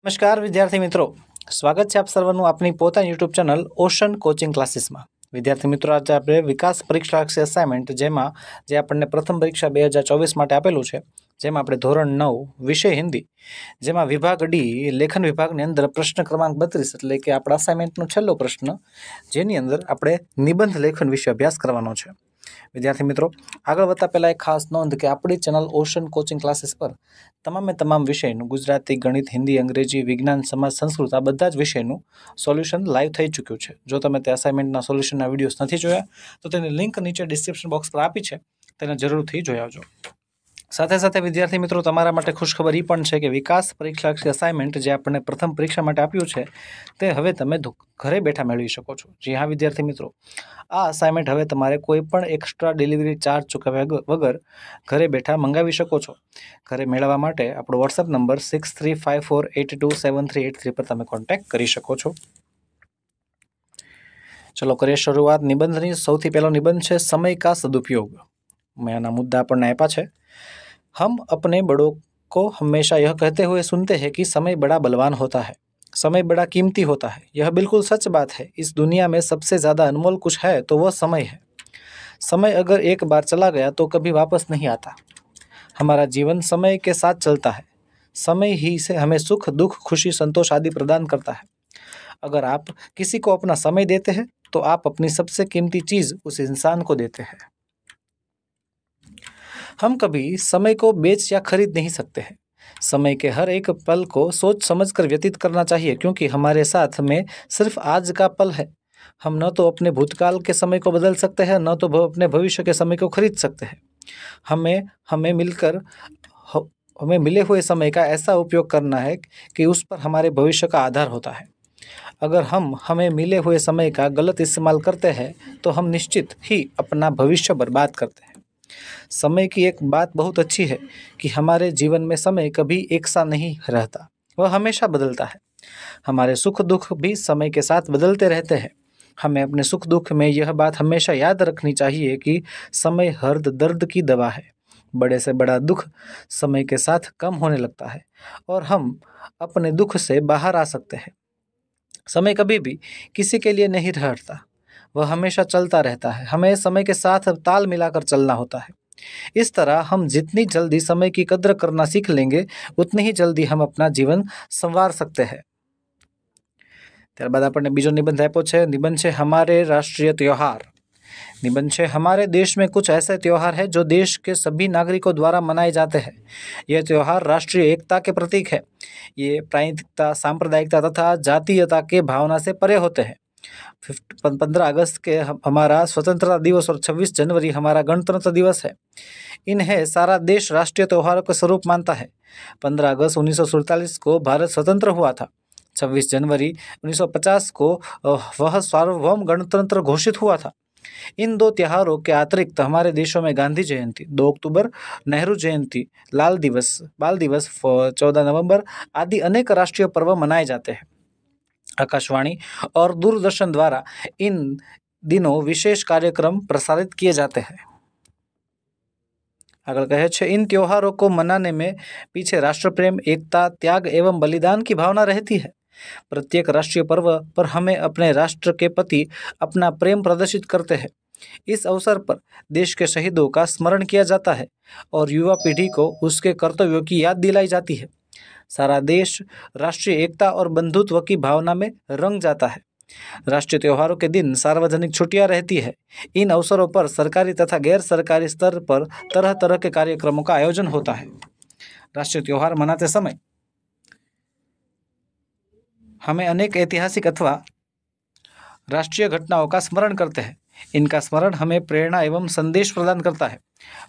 નમસ્કાર વિદ્યાર્થી મિત્રો, સ્વાગત છે આપ સર્વનું આપની પોતાની યુટ્યુબ ચેનલ ઓશન કોચિંગ ક્લાસીસમાં। વિદ્યાર્થી મિત્રો, આજે આપણે વિકાસ પરીક્ષાલક્ષી અસાઇનમેન્ટ જેમાં જે આપણને પ્રથમ પરીક્ષા 2024 માટે આપેલું છે, જેમાં આપણે ધોરણ 9 વિષય હિન્દી, જેમાં વિભાગ ડી લેખન વિભાગની અંદર પ્રશ્ન ક્રમાંક 32 એટલે કે આપણા અસાઇનમેન્ટનો છેલ્લો પ્રશ્ન, જેની અંદર આપણે નિબંધ લેખન વિશે અભ્યાસ કરવાનો છે। વિદ્યાર્થી મિત્રો, આગળ વધતા પહેલાં એક ખાસ નોંધ કે આપણી ચેનલ ઓશન કોચિંગ ક્લાસીસ પર તમામ વિષયનું ગુજરાતી, ગણિત, હિન્દી, અંગ્રેજી, વિજ્ઞાન, સમાજ, સંસ્કૃત આ બધા જ વિષયનું સોલ્યુશન લાઈવ થઈ ચૂક્યું છે। જો તમે તે અસાઇનમેન્ટના સોલ્યુશનના વિડીયોઝ નથી જોયા તો તેની લિંક નીચે ડિસ્ક્રિપ્શન બોક્સ પર આપી છે, તેને જરૂરથી જોઈ આવજો। સાથે સાથે વિદ્યાર્થી મિત્રો, તમારા માટે ખુશખબર એ પણ છે કે વિકાસ પરીક્ષાલક્ષી અસાઇનમેન્ટ જે આપણને પ્રથમ પરીક્ષા માટે આપ્યું છે તે હવે તમે ઘરે બેઠા મેળવી શકો છો। જી હા વિદ્યાર્થી મિત્રો, આ અસાઇનમેન્ટ હવે તમારે કોઈ પણ એક્સ્ટ્રા ડિલિવરી ચાર્જ ચૂકવ્યા વગર ઘરે બેઠા મંગાવી શકો છો। ઘરે મેળવવા માટે આપણો વોટ્સઅપ નંબર 6354827383 પર તમે કોન્ટેક્ટ કરી શકો છો। ચલો કરીએ શરૂઆત નિબંધની। સૌથી પહેલો નિબંધ છે સમય કા સદુપयोग। મેં આના મુદ્દા આપણને આપ્યા છે। हम अपने बड़ों को हमेशा यह कहते हुए सुनते हैं कि समय बड़ा बलवान होता है, समय बड़ा कीमती होता है। यह बिल्कुल सच बात है। इस दुनिया में सबसे ज़्यादा अनमोल कुछ है तो वह समय है। समय अगर एक बार चला गया तो कभी वापस नहीं आता। हमारा जीवन समय के साथ चलता है। समय ही से हमें सुख, दुख, खुशी, संतोष आदि प्रदान करता है। अगर आप किसी को अपना समय देते हैं तो आप अपनी सबसे कीमती चीज़ उस इंसान को देते हैं। हम कभी समय को बेच या खरीद नहीं सकते हैं। समय के हर एक पल को सोच समझकर व्यतीत करना चाहिए, क्योंकि हमारे साथ में सिर्फ आज का पल है। हम न तो अपने भूतकाल के समय को बदल सकते हैं, न तो अपने भविष्य के समय को खरीद सकते हैं। हमें मिले हुए समय का ऐसा उपयोग करना है कि उस पर हमारे भविष्य का आधार होता है। अगर हमें मिले हुए समय का गलत इस्तेमाल करते हैं तो हम निश्चित ही अपना भविष्य बर्बाद करते हैं। समय की एक बात बहुत अच्छी है कि हमारे जीवन में समय कभी एक सा नहीं रहता, वह हमेशा बदलता है। हमारे सुख दुख भी समय के साथ बदलते रहते हैं। हमें अपने सुख दुख में यह बात हमेशा याद रखनी चाहिए कि समय हर दर्द की दवा है। बड़े से बड़ा दुख समय के साथ कम होने लगता है और हम अपने दुख से बाहर आ सकते हैं। समय कभी भी किसी के लिए नहीं ठहरता, वह हमेशा चलता रहता है। हमें समय के साथ ताल मिलाकर चलना होता है। इस तरह हम जितनी जल्दी समय की कद्र करना सीख लेंगे, उतनी ही जल्दी हम अपना जीवन संवार सकते हैं। ત્યારબાદ આપણને બીજો નિબંધ આપ્યો છે। નિબંધ છે हमारे राष्ट्रीय त्योहार। निबंध है हमारे देश में कुछ ऐसे त्योहार हैं जो देश के सभी नागरिकों द्वारा मनाए जाते हैं। यह त्योहार राष्ट्रीय एकता के प्रतीक है। ये प्रांतीयता, सांप्रदायिकता तथा जातीयता के भावना से परे होते हैं। 15 अगस्त के हमारा स्वतंत्रता दिवस और 26 जनवरी हमारा गणतंत्र दिवस है। इन्हें सारा देश राष्ट्रीय त्योहारों का स्वरूप मानता है। 15 अगस्त 1947 को भारत स्वतंत्र हुआ था। 26 जनवरी 1950 को वह सार्वभौम गणतंत्र घोषित हुआ था। इन दो त्योहारों के अतिरिक्त हमारे देशों में गांधी जयंती 2 अक्टूबर, नेहरू जयंती, बाल दिवस 14 नवंबर आदि अनेक राष्ट्रीय पर्व मनाए जाते हैं। आकाशवाणी और दूरदर्शन द्वारा इन दिनों विशेष कार्यक्रम प्रसारित किए जाते हैं। आगे कहे छे, इन त्योहारों को मनाने में पीछे राष्ट्र प्रेम, एकता, त्याग एवं बलिदान की भावना रहती है। प्रत्येक राष्ट्रीय पर्व पर हमें अपने राष्ट्र के प्रति अपना प्रेम प्रदर्शित करते हैं। इस अवसर पर देश के शहीदों का स्मरण किया जाता है और युवा पीढ़ी को उसके कर्तव्यों की याद दिलाई जाती है। सारा देश राष्ट्रीय एकता और बंधुत्व की भावना में रंग जाता है। राष्ट्रीय त्योहारों के दिन सार्वजनिक छुट्टियां रहती है। इन अवसरों पर सरकारी तथा गैर सरकारी स्तर पर तरह तरह के कार्यक्रमों का आयोजन होता है। राष्ट्रीय त्योहार मनाते समय हमें अनेक ऐतिहासिक अथवा राष्ट्रीय घटनाओं का स्मरण करते हैं। इनका स्मरण हमें प्रेरणा एवं संदेश प्रदान करता है।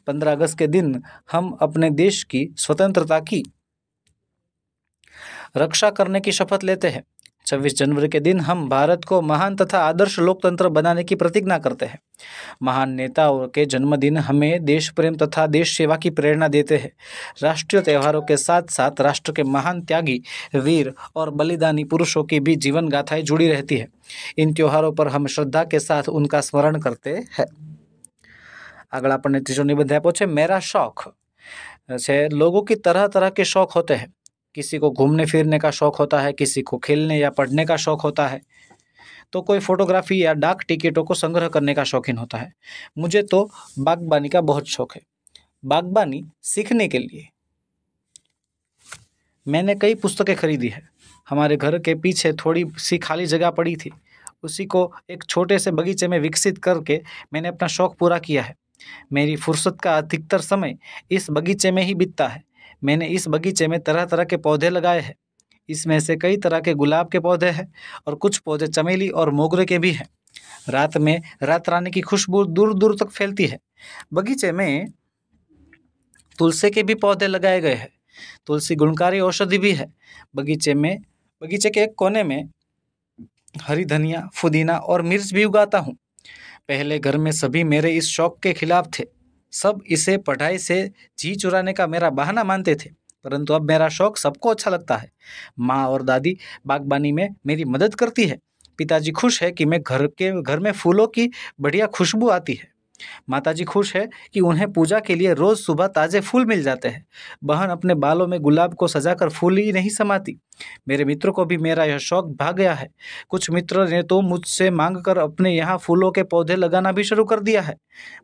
15 अगस्त के दिन हम अपने देश की स्वतंत्रता की रक्षा करने की शपथ लेते हैं। 26 जनवरी के दिन हम भारत को महान तथा आदर्श लोकतंत्र बनाने की प्रतिज्ञा करते हैं। महान नेताओं के जन्मदिन हमें देश प्रेम तथा देश सेवा की प्रेरणा देते हैं। राष्ट्रीय त्योहारों के साथ साथ राष्ट्र के महान त्यागी, वीर और बलिदानी पुरुषों की भी जीवन गाथाएं जुड़ी रहती है। इन त्योहारों पर हम श्रद्धा के साथ उनका स्मरण करते हैं। आगे आपने तीसरो निबंध आप्यो छे, मेरा शौक। लोगों की तरह तरह के शौक होते हैं। किसी को घूमने फिरने का शौक होता है, किसी को खेलने या पढ़ने का शौक होता है, तो कोई फोटोग्राफी या डाक टिकटों को संग्रह करने का शौकीन होता है। मुझे तो बागबानी का बहुत शौक है। बागबानी सीखने के लिए मैंने कई पुस्तकें खरीदी है। हमारे घर के पीछे थोड़ी सी खाली जगह पड़ी थी, उसी को एक छोटे से बगीचे में विकसित करके मैंने अपना शौक पूरा किया है। मेरी फुर्सत का अधिकतर समय इस बगीचे में ही बीतता है। मैंने इस बगीचे में तरह तरह के पौधे लगाए हैं। इसमें से कई तरह के गुलाब के पौधे हैं और कुछ पौधे चमेली और मोगरे के भी हैं। रात में रात रानी की खुशबू दूर दूर तक फैलती है। बगीचे में तुलसी के भी पौधे लगाए गए हैं। तुलसी गुणकारी औषधि भी है। बगीचे के एक कोने में हरी धनिया, पुदीना और मिर्च भी उगाता हूँ। पहले घर में सभी मेरे इस शौक के खिलाफ थे। सब इसे पढ़ाई से जी चुराने का मेरा बहाना मानते थे, परंतु अब मेरा शौक सबको अच्छा लगता है। माँ और दादी बागबानी में मेरी मदद करती है। पिताजी खुश है कि मैं घर में फूलों की बढ़िया खुशबू आती है। माताजी खुश है कि उन्हें पूजा के लिए रोज सुबह ताजे फूल मिल जाते हैं। बहन अपने बालों में गुलाब को सजाकर फूल ही नहीं समाती। मेरे मित्रों को भी मेरा यह शौक भा गया है। कुछ मित्र ने तो मुझसे मांग कर अपने यहाँ फूलों के पौधे लगाना भी शुरू कर दिया है।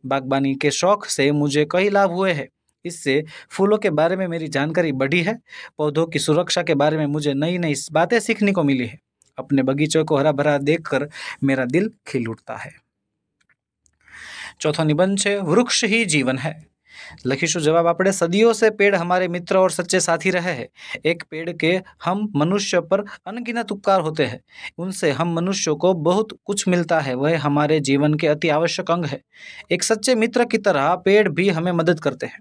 बागबानी के शौक से मुझे कई लाभ हुए हैं। इससे फूलों के बारे में मेरी जानकारी बढ़ी है। पौधों की सुरक्षा के बारे में मुझे नई नई बातें सीखने को मिली है। अपने बगीचे को हरा भरा देखकर मेरा दिल खिल उठता है। चौथो निबंध है वृक्ष ही जीवन है। लखीशु जवाब आपणे सदियों से पेड़ हमारे मित्र और सच्चे साथी रहे हैं। एक पेड़ के हम मनुष्य पर अनगिनत उपकार होते हैं। उनसे हम मनुष्यों को बहुत कुछ मिलता है। वह हमारे जीवन के अति आवश्यक अंग है। एक सच्चे मित्र की तरह पेड़ भी हमें मदद करते हैं।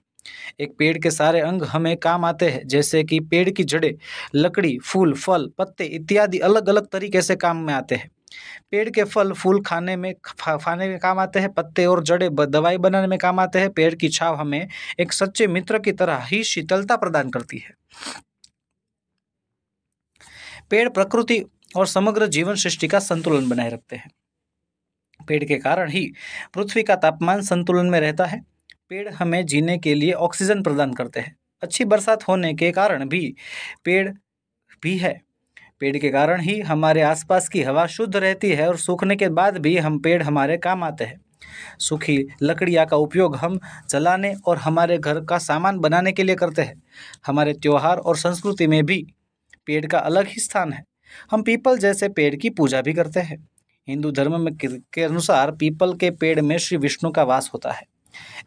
एक पेड़ के सारे अंग हमें काम आते हैं, जैसे कि पेड़ की जड़ें, लकड़ी, फूल, फल, पत्ते इत्यादि अलग अलग तरीके से काम में आते हैं। पेड़ के फल फूल खाने में काम आते हैं। पत्ते और जड़ें दवाई बनाने में काम आते हैं। पेड़ की छांव हमें एक सच्चे मित्र की तरह ही शीतलता प्रदान करती है। पेड़ प्रकृति और समग्र जीवन सृष्टि का संतुलन बनाए रखते हैं। पेड़ के कारण ही पृथ्वी का तापमान संतुलन में रहता है। पेड़ हमें जीने के लिए ऑक्सीजन प्रदान करते हैं। अच्छी बरसात होने के कारण भी पेड़ भी है। पेड़ के कारण ही हमारे आसपास की हवा शुद्ध रहती है और सूखने के बाद भी पेड़ हमारे काम आते हैं। सूखी लकड़ियाँ का उपयोग हम जलाने और हमारे घर का सामान बनाने के लिए करते हैं। हमारे त्योहार और संस्कृति में भी पेड़ का अलग ही स्थान है। हम पीपल जैसे पेड़ की पूजा भी करते हैं। हिंदू धर्म में के अनुसार पीपल के पेड़ में श्री विष्णु का वास होता है।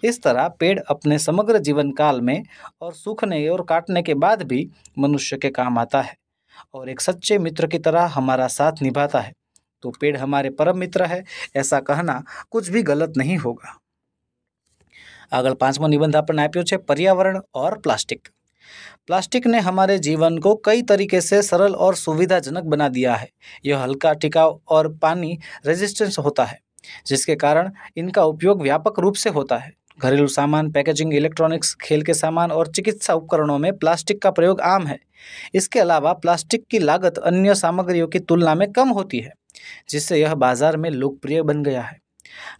इस तरह पेड़ अपने समग्र जीवन काल में और सूखने और काटने के बाद भी मनुष्य के काम आता है और एक सच्चे मित्र की तरह हमारा साथ निभाता है। तो पेड़ हमारे परम मित्र है, ऐसा कहना कुछ भी गलत नहीं होगा। આગળ પાંચમો નિબંધ આપણને આપ્યો છે पर्यावरण और प्लास्टिक। प्लास्टिक ने हमारे जीवन को कई तरीके से सरल और सुविधाजनक बना दिया है। यह हल्का, टिकाऊ और पानी रेजिस्टेंस होता है, जिसके कारण इनका उपयोग व्यापक रूप से होता है। घरेलू सामान, पैकेजिंग, इलेक्ट्रॉनिक्स, खेल के सामान और चिकित्सा उपकरणों में प्लास्टिक का प्रयोग आम है। इसके अलावा प्लास्टिक की लागत अन्य सामग्रियों की तुलना में कम होती है, जिससे यह बाजार में लोकप्रिय बन गया है।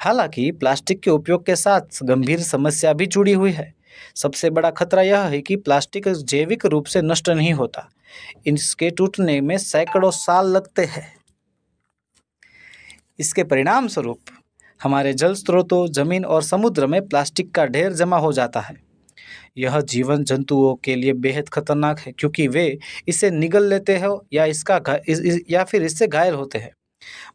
हालांकि प्लास्टिक के उपयोग के साथ गंभीर समस्या भी जुड़ी हुई है। सबसे बड़ा खतरा यह है कि प्लास्टिक जैविक रूप से नष्ट नहीं होता। इसके टूटने में सैकड़ों साल लगते हैं। इसके परिणाम स्वरूप हमारे जल स्रोतों, जमीन और समुद्र में प्लास्टिक का ढेर जमा हो जाता है। यह जीवन जंतुओं के लिए बेहद खतरनाक है, क्योंकि वे इसे निगल लेते हैं या फिर इससे घायल होते हैं।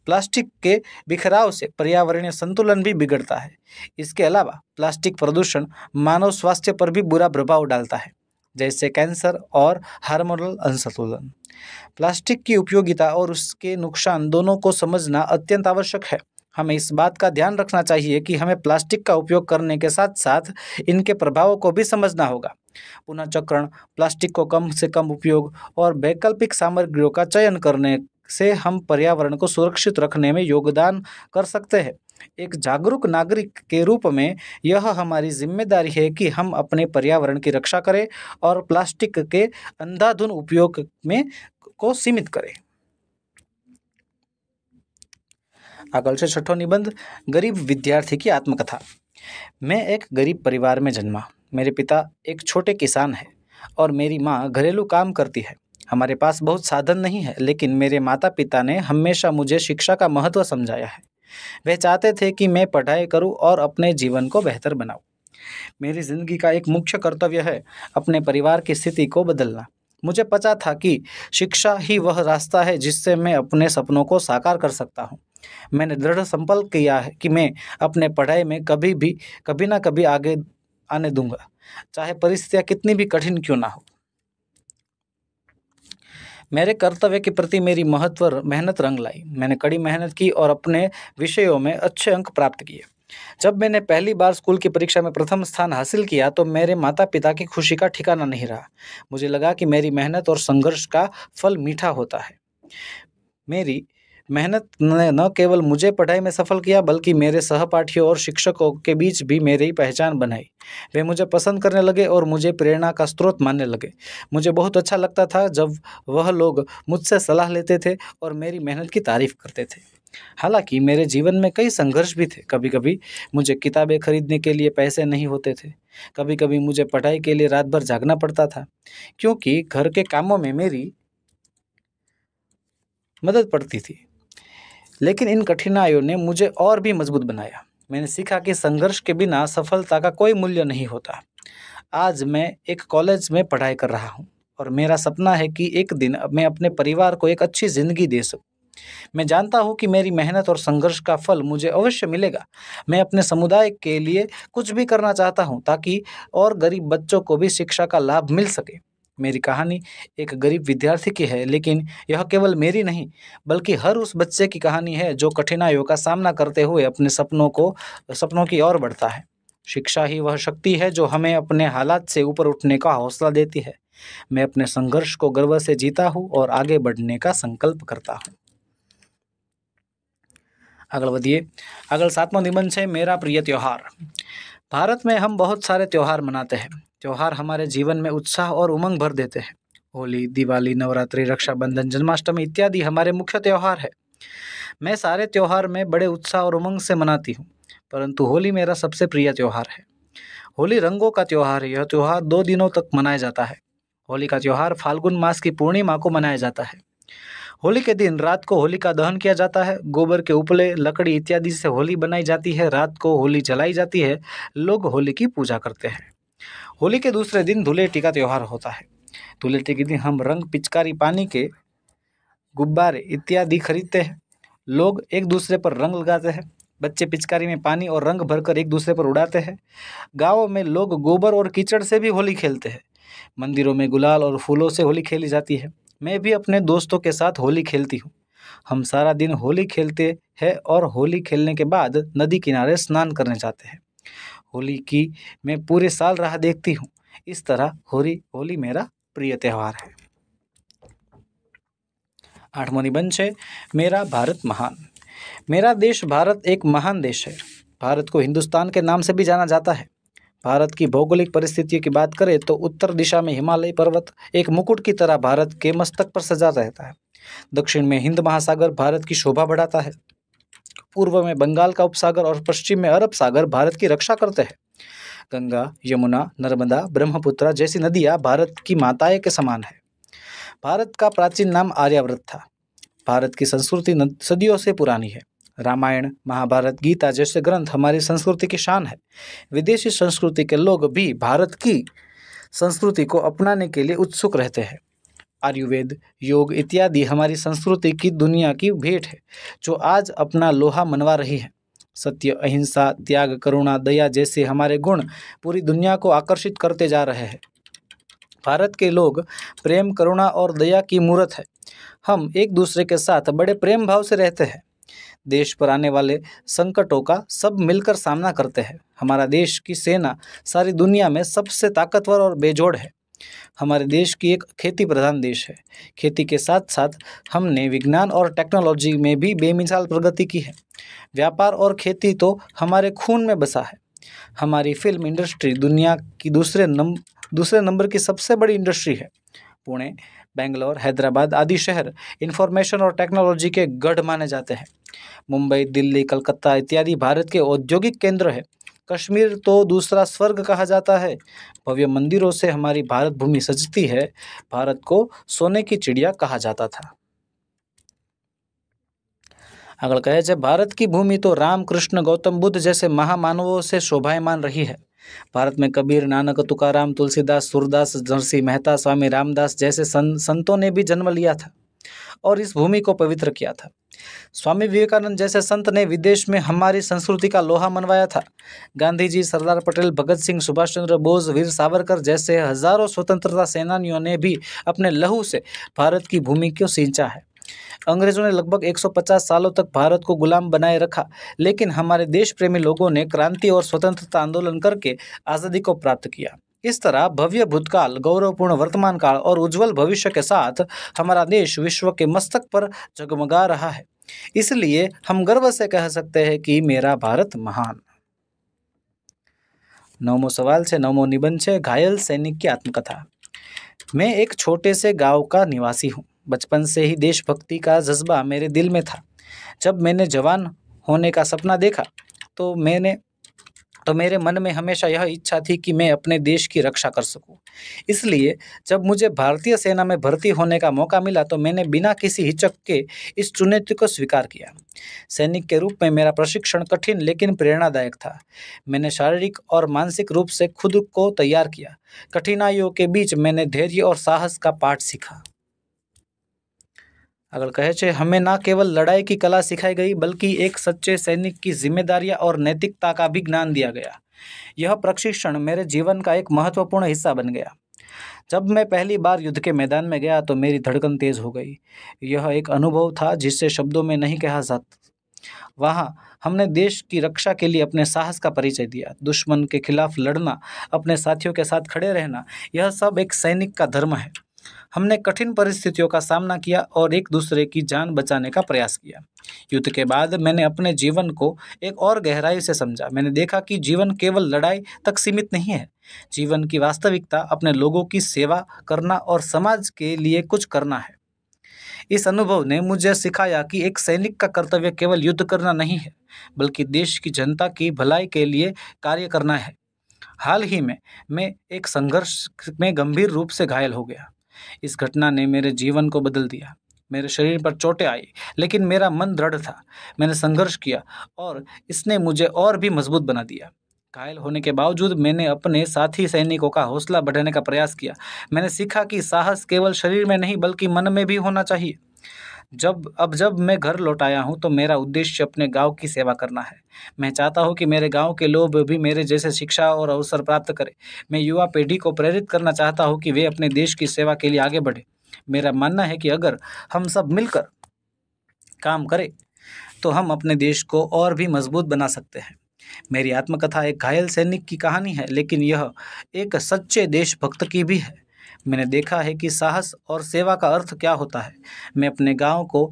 प्लास्टिक के बिखराव से पर्यावरणीय संतुलन भी बिगड़ता है। इसके अलावा प्लास्टिक प्रदूषण मानव स्वास्थ्य पर भी बुरा प्रभाव डालता है, जैसे कैंसर और हार्मोनल असंतुलन। प्लास्टिक की उपयोगिता और उसके नुकसान दोनों को समझना अत्यंत आवश्यक है। हमें इस बात का ध्यान रखना चाहिए कि हमें प्लास्टिक का उपयोग करने के साथ साथ इनके प्रभावों को भी समझना होगा। पुनर्चक्रण, प्लास्टिक को कम से कम उपयोग और वैकल्पिक सामग्रियों का चयन करने से हम पर्यावरण को सुरक्षित रखने में योगदान कर सकते हैं। एक जागरूक नागरिक के रूप में यह हमारी जिम्मेदारी है कि हम अपने पर्यावरण की रक्षा करें और प्लास्टिक के अंधाधुंध उपयोग को सीमित करें। આગળ છે છઠ્ઠો નિબંધ गरीब विद्यार्थी की आत्मकथा। मैं एक गरीब परिवार में जन्मा। मेरे पिता एक छोटे किसान हैं। और मेरी माँ घरेलू काम करती है। हमारे पास बहुत साधन नहीं है, लेकिन मेरे माता पिता ने हमेशा मुझे शिक्षा का महत्व समझाया है। वे चाहते थे कि मैं पढ़ाई करूं और अपने जीवन को बेहतर बनाऊं। मेरी ज़िंदगी का एक मुख्य कर्तव्य है अपने परिवार की स्थिति को बदलना। मुझे पता था कि शिक्षा ही वह रास्ता है जिससे मैं अपने सपनों को साकार कर सकता हूँ। मैंने दृढ़ संकल्प किया है कि मैं अपने पढ़ाई में कभी ना कभी आगे आने दूंगा, चाहे परिस्थितियाँ कितनी भी कठिन क्यों ना हो। मेरे कर्तव्य के प्रति मेरी मेहनत रंग लाई। मैंने कड़ी मेहनत की और अपने विषयों में अच्छे अंक प्राप्त किए। जब मैंने पहली बार स्कूल की परीक्षा में प्रथम स्थान हासिल किया तो मेरे माता पिता की खुशी का ठिकाना नहीं रहा। मुझे लगा कि मेरी मेहनत और संघर्ष का फल मीठा होता है। मेरी मेहनत ने न केवल मुझे पढ़ाई में सफल किया, बल्कि मेरे सहपाठियों और शिक्षकों के बीच भी मेरी पहचान बनाई। वे मुझे पसंद करने लगे और मुझे प्रेरणा का स्रोत मानने लगे। मुझे बहुत अच्छा लगता था जब वह लोग मुझसे सलाह लेते थे और मेरी मेहनत की तारीफ करते थे। हालांकि मेरे जीवन में कई संघर्ष भी थे। कभी-कभी मुझे किताबें खरीदने के लिए पैसे नहीं होते थे। कभी-कभी मुझे पढ़ाई के लिए रात भर जागना पड़ता था, क्योंकि घर के कामों में मेरी मदद पड़ती थी। लेकिन इन कठिनाइयों ने मुझे और भी मजबूत बनाया। मैंने सीखा कि संघर्ष के बिना सफलता का कोई मूल्य नहीं होता। आज मैं एक कॉलेज में पढ़ाई कर रहा हूँ और मेरा सपना है कि एक दिन मैं अपने परिवार को एक अच्छी ज़िंदगी दे सकूँ। मैं जानता हूँ कि मेरी मेहनत और संघर्ष का फल मुझे अवश्य मिलेगा। मैं अपने समुदाय के लिए कुछ भी करना चाहता हूँ ताकि और गरीब बच्चों को भी शिक्षा का लाभ मिल सके। मेरी कहानी एक गरीब विद्यार्थी की है, लेकिन यह केवल मेरी नहीं, बल्कि हर उस बच्चे की कहानी है जो कठिनाइयों का सामना करते हुए अपने सपनों की ओर बढ़ता है। शिक्षा ही वह शक्ति है जो हमें अपने हालात से ऊपर उठने का हौसला देती है। मैं अपने संघर्ष को गर्व से जीता हूँ और आगे बढ़ने का संकल्प करता हूँ। આગળ વધીએ। આગળ 7મો નિબંધ છે मेरा प्रिय त्योहार। भारत में हम बहुत सारे त्योहार मनाते हैं। त्योहार हमारे जीवन में उत्साह और उमंग भर देते हैं। होली, दिवाली, नवरात्रि, रक्षाबंधन, जन्माष्टमी इत्यादि हमारे मुख्य त्योहार है। मैं सारे त्योहार में बड़े उत्साह और उमंग से मनाती हूँ, परंतु होली मेरा सबसे प्रिय त्योहार है। होली रंगों का त्योहार है। यह त्योहार 2 दिनों तक मनाया जाता है। होली का त्योहार फाल्गुन मास की पूर्णिमा को मनाया जाता है। होली के दिन रात को होलिका दहन किया जाता है। गोबर के उपले, लकड़ी इत्यादि से होली बनाई जाती है। रात को होली जलाई जाती है। लोग होली की पूजा करते हैं। होली के दूसरे दिन धुलेटी का त्योहार होता है। धुलेटी के दिन हम रंग, पिचकारी, पानी के गुब्बारे इत्यादि खरीदते हैं। लोग एक दूसरे पर रंग लगाते हैं। बच्चे पिचकारी में पानी और रंग भरकर एक दूसरे पर उड़ाते हैं। गाँवों में लोग गोबर और कीचड़ से भी होली खेलते हैं। मंदिरों में गुलाल और फूलों से होली खेली जाती है। मैं भी अपने दोस्तों के साथ होली खेलती हूँ। हम सारा दिन होली खेलते हैं और होली खेलने के बाद नदी किनारे स्नान करने जाते हैं। होली की मैं पूरे साल राह देखती हूँ। इस तरह होली मेरा प्रिय त्यौहार है। 8मो निबंध है मेरा भारत महान। मेरा देश भारत एक महान देश है। भारत को हिंदुस्तान के नाम से भी जाना जाता है। भारत की भौगोलिक परिस्थितियों की बात करें तो उत्तर दिशा में हिमालय पर्वत एक मुकुट की तरह भारत के मस्तक पर सजा रहता है। दक्षिण में हिंद महासागर भारत की शोभा बढ़ाता है। पूर्व में बंगाल का उपसागर और पश्चिम में अरब सागर भारत की रक्षा करते हैं। गंगा, यमुना, नर्मदा, ब्रह्मपुत्र जैसी नदियाँ भारत की माताएं के समान है। भारत का प्राचीन नाम आर्यावर्त था। भारत की संस्कृति सदियों से पुरानी है। रामायण, महाभारत, गीता जैसे ग्रंथ हमारी संस्कृति की शान है। विदेशी संस्कृति के लोग भी भारत की संस्कृति को अपनाने के लिए उत्सुक रहते हैं। आयुर्वेद, योग इत्यादि हमारी संस्कृति की दुनिया की भेंट है, जो आज अपना लोहा मनवा रही है। सत्य, अहिंसा, त्याग, करुणा, दया जैसे हमारे गुण पूरी दुनिया को आकर्षित करते जा रहे हैं। भारत के लोग प्रेम, करुणा और दया की मूर्त है। हम एक दूसरे के साथ बड़े प्रेम भाव से रहते हैं। देश पर आने वाले संकटों का सब मिलकर सामना करते हैं। हमारा देश की सेना सारी दुनिया में सबसे ताकतवर और बेजोड़ है। हमारे देश की एक खेती प्रधान देश है। खेती के साथ साथ हमने विज्ञान और टेक्नोलॉजी में भी बेमिसाल प्रगति की है। व्यापार और खेती तो हमारे खून में बसा है। हमारी फिल्म इंडस्ट्री दुनिया की दूसरे नंबर की सबसे बड़ी इंडस्ट्री है। पुणे, बेंगलोर, हैदराबाद आदि शहर इंफॉर्मेशन और टेक्नोलॉजी के गढ़ माने जाते हैं। मुंबई, दिल्ली, कलकत्ता इत्यादि भारत के औद्योगिक केंद्र है। कश्मीर तो दूसरा स्वर्ग कहा जाता है। भव्य मंदिरों से हमारी भारत भूमि सजती है। भारत को सोने की चिड़िया कहा जाता था। આગળ કહે છે भारत की भूमि तो राम कृष्ण गौतम बुद्ध जैसे महामानवों से शोभायमान रही है। भारत में कबीर, नानक, तुकाराम, तुलसीदास, सूरदास, नरसिंह मेहता, स्वामी रामदास जैसे संतों ने भी जन्म लिया था और इस भूमि को पवित्र किया था। स्वामी विवेकानंद जैसे संत ने विदेश में हमारी संस्कृति का लोहा मनवाया था। गांधी जी, सरदार पटेल, भगत सिंह, सुभाष चंद्र बोस, वीर सावरकर जैसे हजारों स्वतंत्रता सेनानियों ने भी अपने लहू से भारत की भूमि को सींचा है। अंग्रेजों ने लगभग 150 सालों तक भारत को गुलाम बनाए रखा, लेकिन हमारे देश प्रेमी लोगों ने क्रांति और स्वतंत्रता आंदोलन करके आज़ादी को प्राप्त किया। इस तरह भव्य भूतकाल, गौरवपूर्ण वर्तमान काल और उज्जवल भविष्य के साथ हमारा देश विश्व के मस्तक पर जगमगा रहा है। इसलिए हम गर्व से कह सकते हैं कि मेरा भारत महान। 9मो सवाल છે, 9मो निबंध છે, घायल सैनिक की आत्मकथा। मैं एक छोटे से गांव का निवासी हूँ। बचपन से ही देशभक्ति का जज्बा मेरे दिल में था। जब मैंने जवान होने का सपना देखा तो मेरे मन में हमेशा यह इच्छा थी कि मैं अपने देश की रक्षा कर सकूं। इसलिए जब मुझे भारतीय सेना में भर्ती होने का मौका मिला तो मैंने बिना किसी हिचक के इस चुनौती को स्वीकार किया। सैनिक के रूप में मेरा प्रशिक्षण कठिन लेकिन प्रेरणादायक था। मैंने शारीरिक और मानसिक रूप से खुद को तैयार किया। कठिनाइयों के बीच मैंने धैर्य और साहस का पाठ सीखा। अगर कहे छे हमें ना केवल लड़ाई की कला सिखाई गई बल्कि एक सच्चे सैनिक की जिम्मेदारियां और नैतिकता का भी ज्ञान दिया गया। यह प्रशिक्षण मेरे जीवन का एक महत्वपूर्ण हिस्सा बन गया। जब मैं पहली बार युद्ध के मैदान में गया तो मेरी धड़कन तेज हो गई। यह एक अनुभव था जिसे शब्दों में नहीं कहा जा सकता। वहाँ हमने देश की रक्षा के लिए अपने साहस का परिचय दिया। दुश्मन के खिलाफ लड़ना, अपने साथियों के साथ खड़े रहना, यह सब एक सैनिक का धर्म है। हमने कठिन परिस्थितियों का सामना किया और एक दूसरे की जान बचाने का प्रयास किया। युद्ध के बाद मैंने अपने जीवन को एक और गहराई से समझा। मैंने देखा कि जीवन केवल लड़ाई तक सीमित नहीं है। जीवन की वास्तविकता अपने लोगों की सेवा करना और समाज के लिए कुछ करना है। इस अनुभव ने मुझे सिखाया कि एक सैनिक का कर्तव्य केवल युद्ध करना नहीं है, बल्कि देश की जनता की भलाई के लिए कार्य करना है। हाल ही में मैं एक संघर्ष में गंभीर रूप से घायल हो गया। इस घटना ने मेरे जीवन को बदल दिया। मेरे शरीर पर चोटें आई, लेकिन मेरा मन दृढ़ था। मैंने संघर्ष किया और इसने मुझे और भी मजबूत बना दिया। घायल होने के बावजूद मैंने अपने साथी सैनिकों का हौसला बढ़ाने का प्रयास किया। मैंने सीखा कि साहस केवल शरीर में नहीं बल्कि मन में भी होना चाहिए। जब मैं घर लौट आया हूँ तो मेरा उद्देश्य अपने गांव की सेवा करना है। मैं चाहता हूँ कि मेरे गांव के लोग भी मेरे जैसे शिक्षा और अवसर प्राप्त करें। मैं युवा पीढ़ी को प्रेरित करना चाहता हूँ कि वे अपने देश की सेवा के लिए आगे बढ़े। मेरा मानना है कि अगर हम सब मिलकर काम करें तो हम अपने देश को और भी मजबूत बना सकते हैं। मेरी आत्मकथा एक घायल सैनिक की कहानी है, लेकिन यह एक सच्चे देशभक्त की भी है। मैंने देखा है कि साहस और सेवा का अर्थ क्या होता है। मैं अपने गांव को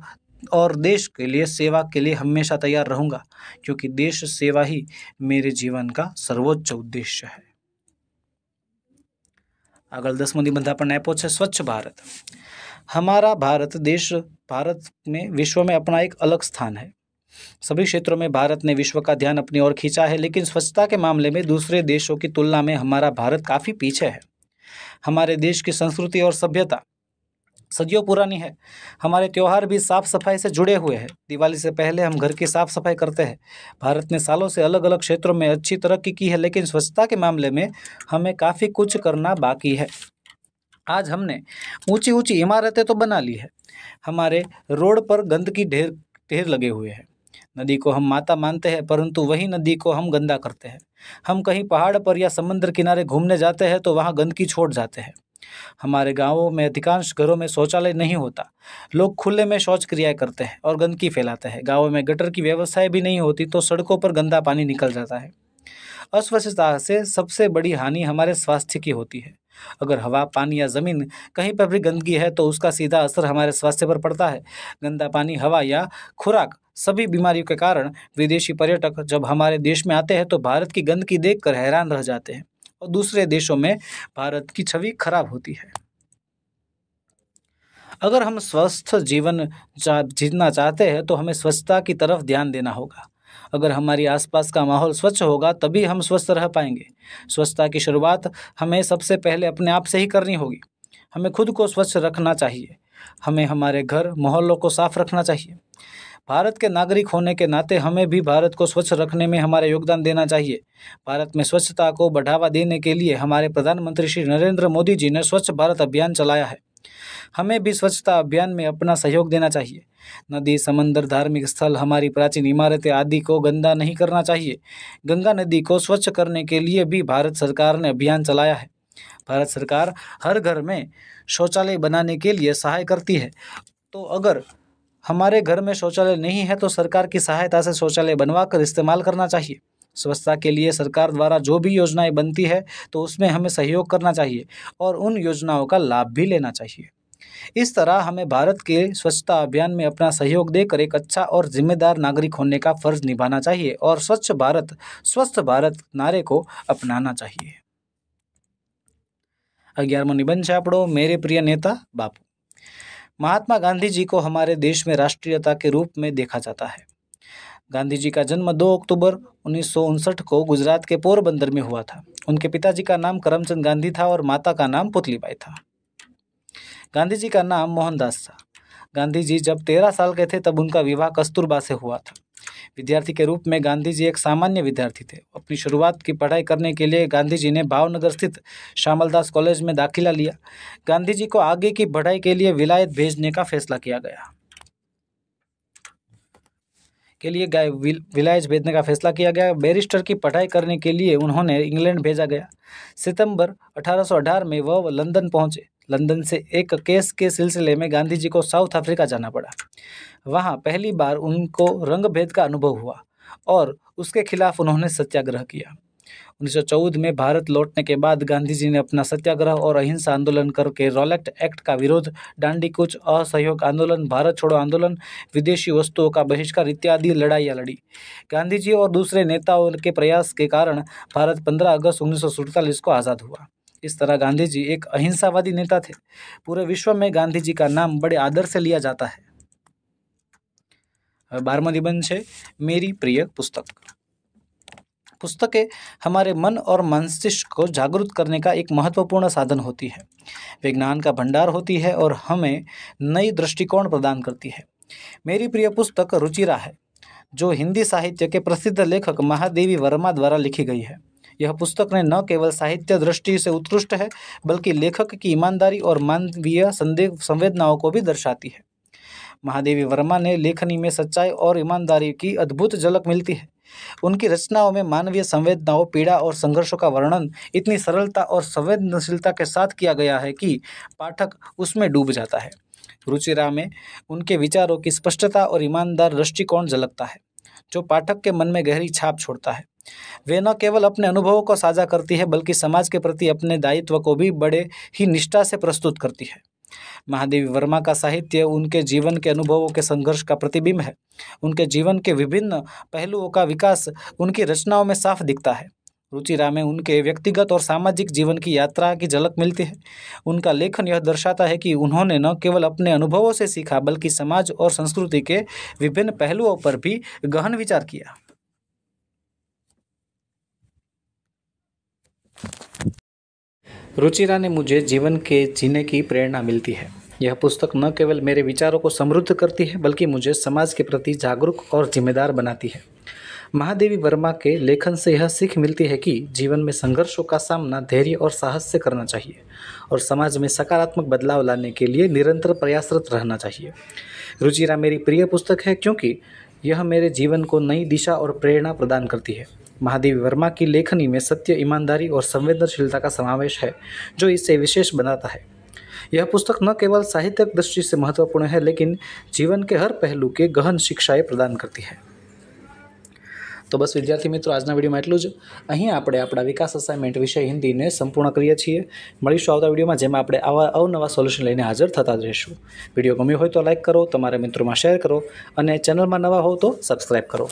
और देश के लिए सेवा के लिए हमेशा तैयार रहूंगा, क्योंकि देश सेवा ही मेरे जीवन का सर्वोच्च उद्देश्य है। આગળ 10મો નિબંધ આપણને આપ્યો છે स्वच्छ भारत। हमारा भारत देश भारत में विश्व में अपना एक अलग स्थान है। सभी क्षेत्रों में भारत ने विश्व का ध्यान अपनी ओर खींचा है, लेकिन स्वच्छता के मामले में दूसरे देशों की तुलना में हमारा भारत काफ़ी पीछे है। हमारे देश की संस्कृति और सभ्यता सदियों पुरानी है। हमारे त्योहार भी साफ सफाई से जुड़े हुए हैं। दिवाली से पहले हम घर की साफ सफाई करते हैं। भारत ने सालों से अलग अलग क्षेत्रों में अच्छी तरक्की की है, लेकिन स्वच्छता के मामले में हमें काफ़ी कुछ करना बाकी है। आज हमने ऊंची ऊंची इमारतें तो बना ली है, हमारे रोड पर गंदगी ढेर ढेर लगे हुए हैं। नदी को हम माता मानते हैं, परंतु वही नदी को हम गंदा करते हैं। हम कहीं पहाड़ पर या समुद्र किनारे घूमने जाते हैं तो वहाँ गंदगी छोड़ जाते हैं। हमारे गांवों में अधिकांश घरों में शौचालय नहीं होता। लोग खुले में शौच क्रियाएं करते हैं और गंदगी फैलाते हैं। गांवों में गटर की व्यवस्थाएं भी नहीं होती तो सड़कों पर गंदा पानी निकल जाता है। अस्वच्छता से सबसे बड़ी हानि हमारे स्वास्थ्य की होती है। अगर हवा, पानी या ज़मीन कहीं पर भी गंदगी है तो उसका सीधा असर हमारे स्वास्थ्य पर पड़ता है। गंदा पानी, हवा या खुराक सभी बीमारियों के कारण विदेशी पर्यटक जब हमारे देश में आते हैं तो भारत की गंदगी देखकर हैरान रह जाते हैं और दूसरे देशों में भारत की छवि खराब होती है। अगर हम स्वस्थ जीवन जीना चाहते हैं तो हमें स्वच्छता की तरफ ध्यान देना होगा। अगर हमारी आसपास का माहौल स्वच्छ होगा तभी हम स्वस्थ रह पाएंगे। स्वच्छता की शुरुआत हमें सबसे पहले अपने आप से ही करनी होगी। हमें खुद को स्वच्छ रखना चाहिए। हमें हमारे घर मोहल्लों को साफ रखना चाहिए। भारत के नागरिक होने के नाते हमें भी भारत को स्वच्छ रखने में हमारा योगदान देना चाहिए। भारत में स्वच्छता को बढ़ावा देने के लिए हमारे प्रधानमंत्री श्री नरेंद्र मोदी जी ने स्वच्छ भारत अभियान चलाया है। हमें भी स्वच्छता अभियान में अपना सहयोग देना चाहिए। नदी, समंदर, धार्मिक स्थल, हमारी प्राचीन इमारतें आदि को गंदा नहीं करना चाहिए। गंगा नदी को स्वच्छ करने के लिए भी भारत सरकार ने अभियान चलाया है। भारत सरकार हर घर में शौचालय बनाने के लिए सहाय करती है। तो अगर हमारे घर में शौचालय नहीं है तो सरकार की सहायता से शौचालय बनवाकर इस्तेमाल करना चाहिए। स्वच्छता के लिए सरकार द्वारा जो भी योजनाएं बनती है तो उसमें हमें सहयोग करना चाहिए और उन योजनाओं का लाभ भी लेना चाहिए। इस तरह हमें भारत के स्वच्छता अभियान में अपना सहयोग देकर एक अच्छा और जिम्मेदार नागरिक होने का फर्ज निभाना चाहिए और स्वच्छ भारत स्वस्थ भारत नारे को अपनाना चाहिए। 11मो निबंध है આપણો मेरे प्रिय नेता बापू। महात्मा गांधी जी को हमारे देश में राष्ट्रीयता के रूप में देखा जाता है। गांधी जी का जन्म 2 अक्टूबर 1959 को गुजरात के पोरबंदर में हुआ था। उनके पिताजी का नाम करमचंद गांधी था और माता का नाम पुतलीबाई था। गांधी जी का नाम मोहनदास था। गांधी जी जब 13 साल के थे तब उनका विवाह कस्तूरबा से हुआ था। विद्यार्थी के रूप में गांधी जी एक सामान्य विद्यार्थी थे। अपनी शुरुआत की पढ़ाई करने के लिए गांधी जी ने भावनगर स्थित श्यामलदास कॉलेज में दाखिला लिया। गांधी जी को आगे की पढ़ाई के लिए विलायत भेजने का फैसला किया गया। बैरिस्टर की पढ़ाई करने के लिए उन्होंने इंग्लैंड भेजा गया। सितंबर 1818 में वह लंदन पहुंचे। लंदन से एक केस के सिलसिले में गांधी जी को साउथ अफ्रीका जाना पड़ा। वहां पहली बार उनको रंगभेद का अनुभव हुआ और उसके खिलाफ उन्होंने सत्याग्रह किया। 1914 में भारत लौटने के बाद गांधी जी ने अपना सत्याग्रह और अहिंसा आंदोलन करके रॉलेट एक्ट का विरोध, दांडी कूच, असहयोग आंदोलन, भारत छोड़ो आंदोलन, विदेशी वस्तुओं का बहिष्कार इत्यादि लड़ाइयाँ लड़ी। गांधी जी और दूसरे नेताओं के प्रयास के कारण भारत 15 अगस्त 1947 को आज़ाद हुआ। इस तरह गांधी जी एक अहिंसावादी नेता थे। पूरे विश्व में गांधी जी का नाम बड़े आदर से लिया जाता है। 12वां निबंध है मेरी प्रिय पुस्तक। पुस्तकें हमारे मन और मस्तिष्क को जागरूक करने का एक महत्वपूर्ण साधन होती है। वे ज्ञान का भंडार होती है और हमें नई दृष्टिकोण प्रदान करती है। मेरी प्रिय पुस्तक रुचिरा है, जो हिंदी साहित्य के प्रसिद्ध लेखक महादेवी वर्मा द्वारा लिखी गई है। यह पुस्तक ने न केवल साहित्य दृष्टि से उत्कृष्ट है, बल्कि लेखक की ईमानदारी और मानवीय संवेदनाओं को भी दर्शाती है। महादेवी वर्मा ने लेखनी में सच्चाई और ईमानदारी की अद्भुत झलक मिलती है। उनकी रचनाओं में मानवीय संवेदनाओं, पीड़ा और संघर्षों का वर्णन इतनी सरलता और संवेदनशीलता के साथ किया गया है कि पाठक उसमें डूब जाता है। रुचिरा में उनके विचारों की स्पष्टता और ईमानदार दृष्टिकोण झलकता है, जो पाठक के मन में गहरी छाप छोड़ता है। वे न केवल अपने अनुभवों को साझा करती है, बल्कि समाज के प्रति अपने दायित्व को भी बड़े ही निष्ठा से प्रस्तुत करती है। महादेवी वर्मा का साहित्य उनके जीवन के अनुभवों के संघर्ष का प्रतिबिंब है। उनके जीवन के विभिन्न पहलुओं का विकास उनकी रचनाओं में साफ दिखता है। रुचिरा में उनके व्यक्तिगत और सामाजिक जीवन की यात्रा की झलक मिलती है। उनका लेखन यह दर्शाता है कि उन्होंने न केवल अपने अनुभवों से सीखा, बल्कि समाज और संस्कृति के विभिन्न पहलुओं पर भी गहन विचार किया। रुचिरा ने मुझे जीवन के जीने की प्रेरणा मिलती है। यह पुस्तक न केवल मेरे विचारों को समृद्ध करती है, बल्कि मुझे समाज के प्रति जागरूक और जिम्मेदार बनाती है। महादेवी वर्मा के लेखन से यह सीख मिलती है कि जीवन में संघर्षों का सामना धैर्य और साहस से करना चाहिए और समाज में सकारात्मक बदलाव लाने के लिए निरंतर प्रयासरत रहना चाहिए। रुचिरा मेरी प्रिय पुस्तक है क्योंकि यह मेरे जीवन को नई दिशा और प्रेरणा प्रदान करती है। महादेवी वर्मा की लेखनी में सत्य, ईमानदारी और संवेदनशीलता का समावेश है, जो इसे विशेष बनाता है। यह पुस्तक न केवल साहित्यिक दृष्टि से महत्वपूर्ण है, लेकिन जीवन के हर पहलू के गहन शिक्षाएं प्रदान करती है। तो बस विद्यार्थी मित्रों, આજના વિડીયોમાં એટલું જ। અહીં આપણે આપણા વિકાસ અસાઇનમેન્ટ વિષય હિન્દીને સંપૂર્ણ કરીએ છીએ। મળીશું આવતા વિડીયોમાં, જેમાં આપણે આવા અવનવા સોલ્યુશન લઈને હાજર થતા જ રહીશું। વિડીયો ગમ્યો હોય તો લાઇક કરો, તમારા મિત્રોમાં શેર કરો અને ચેનલમાં નવા હો તો સબસ્ક્રાઇબ કરો।